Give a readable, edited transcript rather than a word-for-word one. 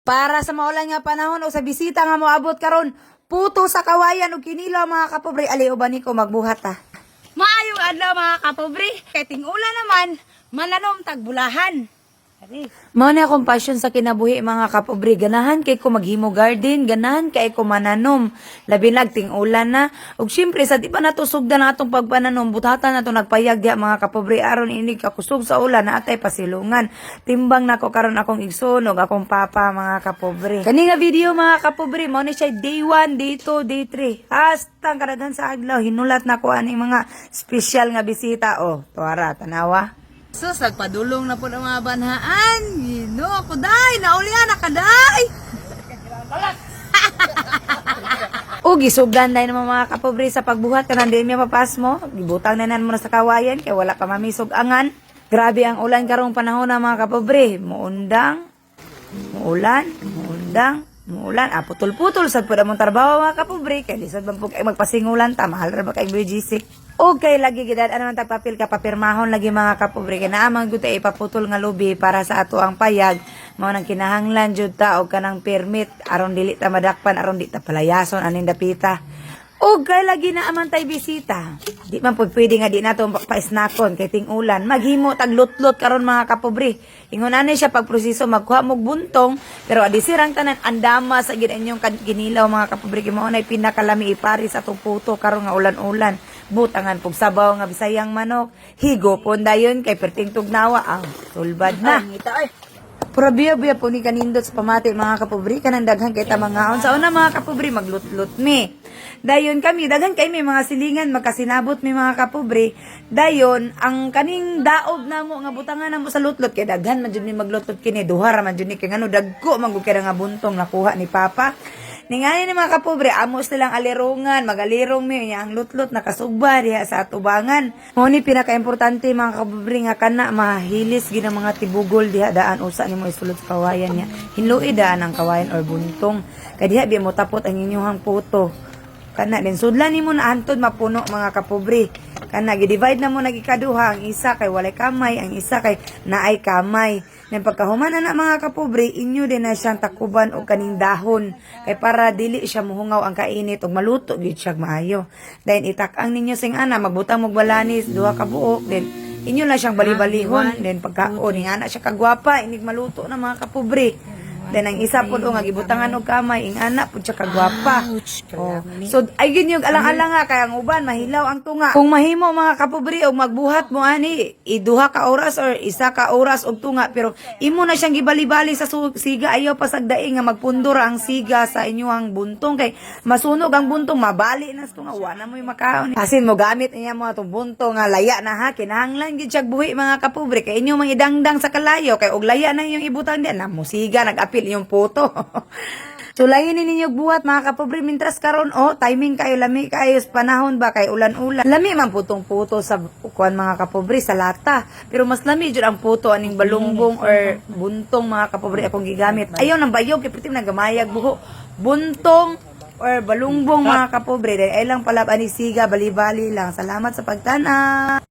Para sa maulan nga panahon o sa bisita nga moabot karon, puto sa kawayan o kinilaw mga kapobre, ali uban ko magbuhat ta. Maayong adlaw mga kapobre. Kay ting-ulan naman, mananom tagbulahan. Mao na akong passion sa kinabuhi mga kapobre. Ganahan kay ko maghimo garden, ganahan kay ko mananom. Labi nagting ulan na. Ug syempre sa di pa nato sugdan na atong pagpananom, butatan nato nagpayag diha mga kapobre aron ini kakusog sa ulan na atay pasilungan. Timbang nako karon akong igsoon ug akong papa mga kapobre. Kani nga video mga kapobre, mao ni siya day 1, day 2, day 3. Hasta kadaghan sa adlaw hinulat nako ani mga special nga bisita. Oh, tuara tanawa. Sus, nagpadulong na po ng mga banhaan. Gino, ako day. Naulian na ka day. O gisugdan dahil ng mga kapobre sa pagbuhat kanang di miya papas mo. Gibutang na mo na sa kawayan kay wala pa mamisog angan. Grabe ang ulan karong panahon ng mga kapobre. Muulan, muulan. Putol-putol sad pud among trabaho mga kapobre kay lisod man pug kay magpasingulan ta mahal ra ba kay BGC. O kay lagi gid ano man tagpapil ka papirmahon lagi mga kapobre kay naa man gud ta ipaputol nga lubi para sa ato ang payag mao nang kinahanglan jud ta og kanang permit aron dili ta madakpan aron di ta palayason aning dapita. O kay lagi na aman tay bisita. Di man pud pwede nga di nato paisnakon kay ting ulan. Maghimo tag lutlot karon mga kapobre. Ingon ani siya pagproseso magkuha mog buntong pero adi sirang tanan andama sa gid inyong ginilaw mga kapobre kay mao nay pinakalami ipari sa atong puto karon nga ulan-ulan. Butangan pug sabaw nga bisayang manok. Higopon dayon kay perting tugnawa ang sulbad na. Pura biya po ni kanindot sa pamati mga kapobre kanang daghan kay ta mangaon sa una mga kapobre maglutlot mi. Dayon kami daghan kay may mga silingan magkasinabot mi mga kapobre. Dayon ang kaning daog namo nga butangan namo sa lutlot kay daghan man jud mi maglutlot kini duha ra man jud ni kay ngano dagko man gud kay nga buntong nakuha ni papa. Ningani ni mga kapobre, amos nilang alirungan, magalirong mi, ang lutlot nakasugba diha sa atubangan. Mo ni pinaka-importante mga kapobre nga kana mahilis gid ang mga tibugol diha daan usa nimo isulod sa kawayan niya. Hinluoy daan ang kawayan or buntong. Kay diha bi mo tapot ang inyong puto. Kana din sudlan nimo na antod mapuno mga kapobre. Kana gi-divide na mo nagikaduha ang isa kay walay kamay, ang isa kay naay kamay. Nen pagkahuman na mga kapobre, inyo din na siyang takuban o kaning dahon kay para dili siya muhungaw ang kainit ug maluto gid siya maayo. Then itak-ang ninyo sing ana magbutang og balanis duha ka buok then inyo na siyang bali-balihon then pagkaon ni ana siya kagwapa inig maluto na mga kapobre. Then ang isa po nga gibutangan og kamay ing anak pud siya kagwapa. Oh. So ay ginyog alang-alang nga kay ang uban mahilaw ang tunga. Kung mahimo mga kapobre og magbuhat mo ani iduha ka oras or isa ka oras og tunga pero imo na siyang gibali-bali sa siga ayaw pasagdaing nga magpundor ang siga sa inyong buntong kay masunog ang buntong mabali na sa tunga wa na mo makaon. Asin mo gamit niya mo atong buntong nga laya na ha kinahanglan gid siya buhi mga kapobre kay inyo mangidangdang sa kalayo kay og laya na inyong ibutang diyan na musiga nag-apil yung puto. Sulayin ninyo buhat mga kapobre mintras karon timing kayo lami kayo sa panahon ba kay ulan-ulan. Lami man putong puto sa kuan mga kapobre sa lata. Pero mas lami jud ang puto aning balungbong or buntong mga kapobre akong gigamit. Ayaw nang bayog kay pritim nagamayag buho. Buntong or balungbong mga kapobre ay lang pala ani siga bali-bali lang. Salamat sa pagtana.